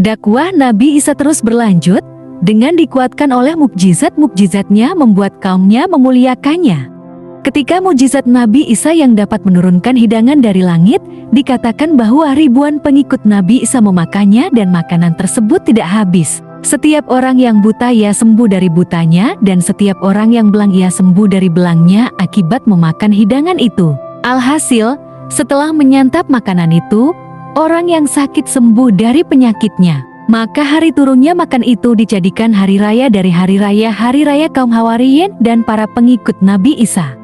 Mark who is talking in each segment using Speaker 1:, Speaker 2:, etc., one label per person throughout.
Speaker 1: Dakwah Nabi Isa terus berlanjut, dengan dikuatkan oleh mukjizat-mukjizatnya membuat kaumnya memuliakannya. Ketika mukjizat Nabi Isa yang dapat menurunkan hidangan dari langit, dikatakan bahwa ribuan pengikut Nabi Isa memakannya dan makanan tersebut tidak habis. Setiap orang yang buta ia sembuh dari butanya dan setiap orang yang belang ia sembuh dari belangnya akibat memakan hidangan itu. Alhasil, setelah menyantap makanan itu, orang yang sakit sembuh dari penyakitnya. Maka hari turunnya makan itu dijadikan hari raya dari hari raya kaum Hawariyin dan para pengikut Nabi Isa.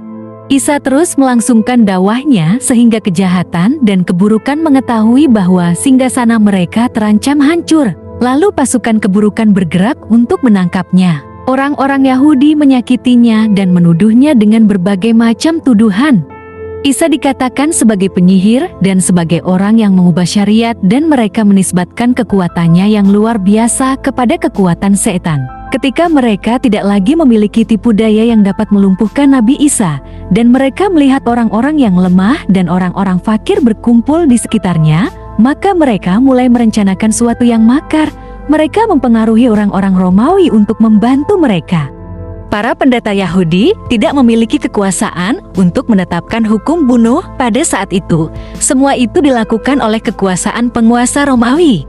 Speaker 1: Isa terus melangsungkan dakwahnya sehingga kejahatan dan keburukan mengetahui bahwa singgasana mereka terancam hancur. Lalu pasukan keburukan bergerak untuk menangkapnya. Orang-orang Yahudi menyakitinya dan menuduhnya dengan berbagai macam tuduhan. Isa dikatakan sebagai penyihir dan sebagai orang yang mengubah syariat dan mereka menisbatkan kekuatannya yang luar biasa kepada kekuatan setan. Ketika mereka tidak lagi memiliki tipu daya yang dapat melumpuhkan Nabi Isa, dan mereka melihat orang-orang yang lemah dan orang-orang fakir berkumpul di sekitarnya, maka mereka mulai merencanakan suatu yang makar. Mereka mempengaruhi orang-orang Romawi untuk membantu mereka. Para pendeta Yahudi tidak memiliki kekuasaan untuk menetapkan hukum bunuh pada saat itu. Semua itu dilakukan oleh kekuasaan penguasa Romawi.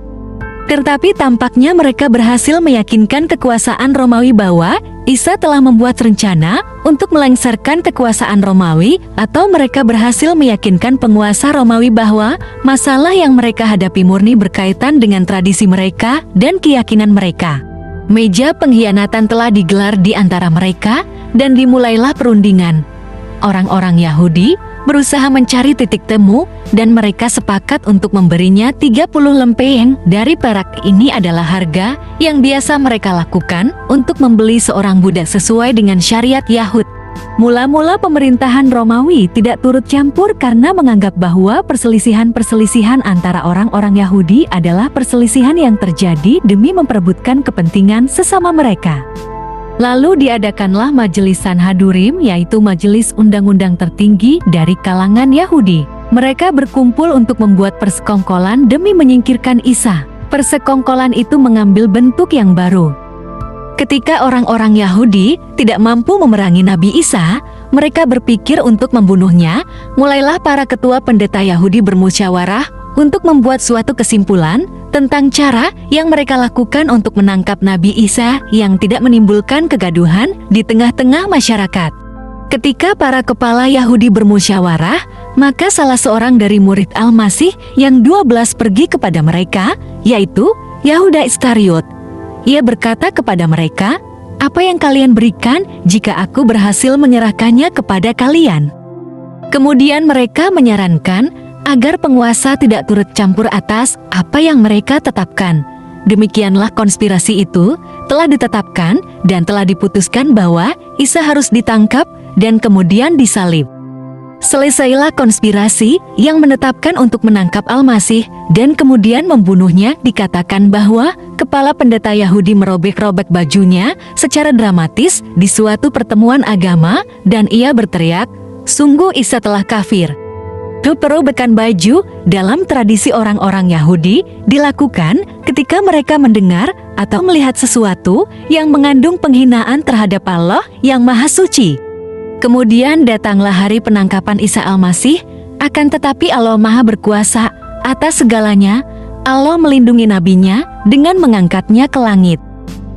Speaker 1: Tetapi tampaknya mereka berhasil meyakinkan kekuasaan Romawi bahwa Isa telah membuat rencana untuk melengsarkan kekuasaan Romawi, atau mereka berhasil meyakinkan penguasa Romawi bahwa masalah yang mereka hadapi murni berkaitan dengan tradisi mereka dan keyakinan mereka. Meja pengkhianatan telah digelar di antara mereka dan dimulailah perundingan. Orang-orang Yahudi berusaha mencari titik temu dan mereka sepakat untuk memberinya 30 lempeng dari perak. Ini adalah harga yang biasa mereka lakukan untuk membeli seorang budak sesuai dengan syariat Yahud. Mula-mula pemerintahan Romawi tidak turut campur karena menganggap bahwa perselisihan-perselisihan antara orang-orang Yahudi adalah perselisihan yang terjadi demi memperebutkan kepentingan sesama mereka. Lalu diadakanlah Majelis Sanhadurim, yaitu majelis undang-undang tertinggi dari kalangan Yahudi. Mereka berkumpul untuk membuat persekongkolan demi menyingkirkan Isa. Persekongkolan itu mengambil bentuk yang baru. Ketika orang-orang Yahudi tidak mampu memerangi Nabi Isa, mereka berpikir untuk membunuhnya. Mulailah para ketua pendeta Yahudi bermusyawarah untuk membuat suatu kesimpulan tentang cara yang mereka lakukan untuk menangkap Nabi Isa yang tidak menimbulkan kegaduhan di tengah-tengah masyarakat. Ketika para kepala Yahudi bermusyawarah, maka salah seorang dari murid Al-Masih yang 12 pergi kepada mereka, yaitu Yahuda Iskariot. Ia berkata kepada mereka, "Apa yang kalian berikan jika aku berhasil menyerahkannya kepada kalian?" Kemudian mereka menyarankan agar penguasa tidak turut campur atas apa yang mereka tetapkan. Demikianlah konspirasi itu telah ditetapkan dan telah diputuskan bahwa Isa harus ditangkap dan kemudian disalib. Selesailah konspirasi yang menetapkan untuk menangkap Al-Masih dan kemudian membunuhnya. Dikatakan bahwa kepala pendeta Yahudi merobek-robek bajunya secara dramatis di suatu pertemuan agama dan ia berteriak, "Sungguh Isa telah kafir." Perobekan baju dalam tradisi orang-orang Yahudi dilakukan ketika mereka mendengar atau melihat sesuatu yang mengandung penghinaan terhadap Allah yang Maha Suci. Kemudian datanglah hari penangkapan Isa Al-Masih, akan tetapi Allah Maha Berkuasa atas segalanya. Allah melindungi nabinya dengan mengangkatnya ke langit.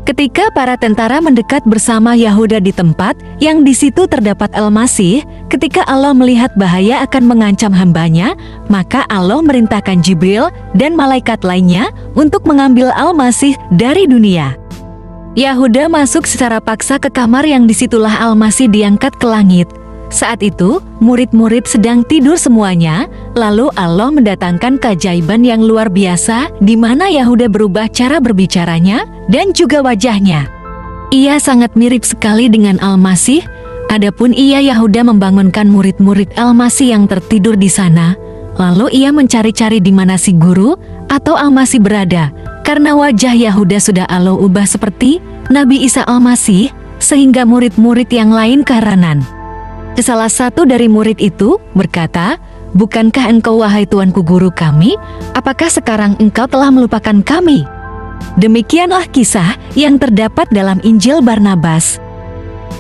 Speaker 1: Ketika para tentara mendekat bersama Yahuda di tempat yang di situ terdapat Al-Masih, ketika Allah melihat bahaya akan mengancam hambanya, maka Allah merintahkan Jibril dan malaikat lainnya untuk mengambil Al-Masih dari dunia. Yahuda masuk secara paksa ke kamar yang disitulah Al-Masih diangkat ke langit. Saat itu, murid-murid sedang tidur semuanya, lalu Allah mendatangkan keajaiban yang luar biasa di mana Yahuda berubah cara berbicaranya dan juga wajahnya. Ia sangat mirip sekali dengan Al-Masih. Adapun ia Yahuda membangunkan murid-murid Al-Masih yang tertidur di sana. Lalu ia mencari-cari di mana si guru atau Al-Masih berada, karena wajah Yahuda sudah Allah ubah seperti Nabi Isa Al-Masih, sehingga murid-murid yang lain keheranan. Salah satu dari murid itu berkata, "Bukankah engkau wahai tuanku guru kami? Apakah sekarang engkau telah melupakan kami?" Demikianlah kisah yang terdapat dalam Injil Barnabas.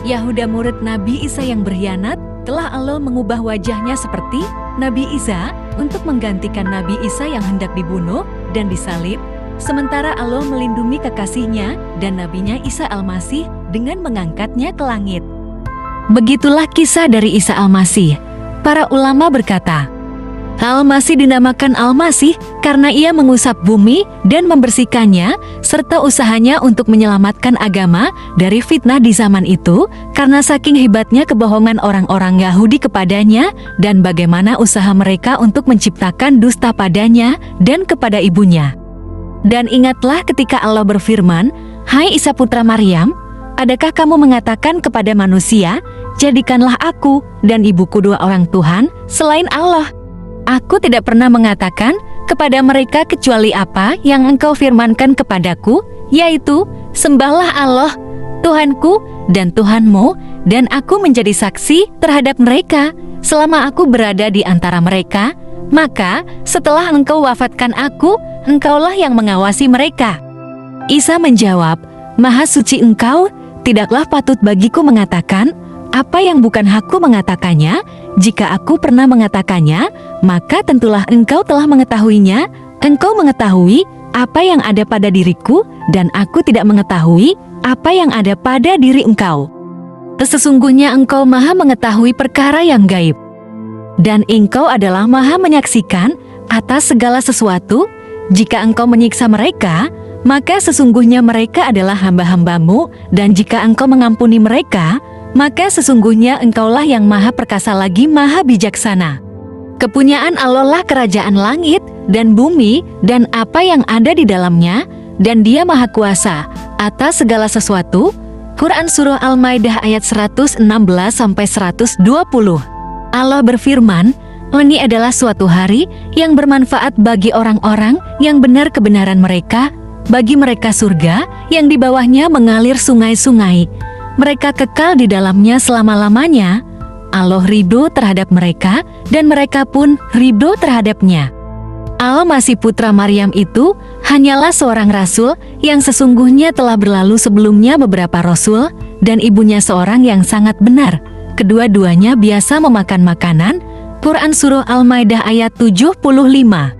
Speaker 1: Yahuda murid Nabi Isa yang berkhianat, telah Allah mengubah wajahnya seperti Nabi Isa untuk menggantikan Nabi Isa yang hendak dibunuh dan disalib, sementara Allah melindungi kekasihnya dan nabinya Isa Al-Masih dengan mengangkatnya ke langit. Begitulah kisah dari Isa Al-Masih. Para ulama berkata, Al-Masih dinamakan Al-Masih karena ia mengusap bumi dan membersihkannya, serta usahanya untuk menyelamatkan agama dari fitnah di zaman itu, karena saking hebatnya kebohongan orang-orang Yahudi kepadanya, dan bagaimana usaha mereka untuk menciptakan dusta padanya dan kepada ibunya. Dan ingatlah ketika Allah berfirman, "Hai Isa putra Maryam, adakah kamu mengatakan kepada manusia, jadikanlah aku dan ibuku dua orang Tuhan selain Allah? Aku tidak pernah mengatakan kepada mereka kecuali apa yang engkau firmankan kepadaku, yaitu, sembahlah Allah, Tuhanku dan Tuhanmu, dan aku menjadi saksi terhadap mereka selama aku berada di antara mereka, maka setelah engkau wafatkan aku, engkaulah yang mengawasi mereka." Isa menjawab, "Maha suci engkau, tidaklah patut bagiku mengatakan apa yang bukan hakku mengatakannya. Jika aku pernah mengatakannya, maka tentulah engkau telah mengetahuinya. Engkau mengetahui apa yang ada pada diriku, dan aku tidak mengetahui apa yang ada pada diri engkau. Sesungguhnya engkau maha mengetahui perkara yang gaib, dan engkau adalah maha menyaksikan atas segala sesuatu. Jika engkau menyiksa mereka, maka sesungguhnya mereka adalah hamba-hambamu, dan jika engkau mengampuni mereka, maka sesungguhnya engkaulah yang maha perkasa lagi maha bijaksana. Kepunyaan Allah lah kerajaan langit dan bumi dan apa yang ada di dalamnya, dan Dia maha kuasa atas segala sesuatu." Quran Surah Al-Maidah ayat 116-120. Allah berfirman, "Ini adalah suatu hari yang bermanfaat bagi orang-orang yang benar kebenaran mereka, bagi mereka surga yang di bawahnya mengalir sungai-sungai. Mereka kekal di dalamnya selama-lamanya. Allah ridho terhadap mereka, dan mereka pun ridho terhadapnya." Al-Masih putra Maryam itu hanyalah seorang rasul yang sesungguhnya telah berlalu sebelumnya beberapa rasul, dan ibunya seorang yang sangat benar. Kedua-duanya biasa memakan makanan. Quran Surah Al-Maidah ayat 75.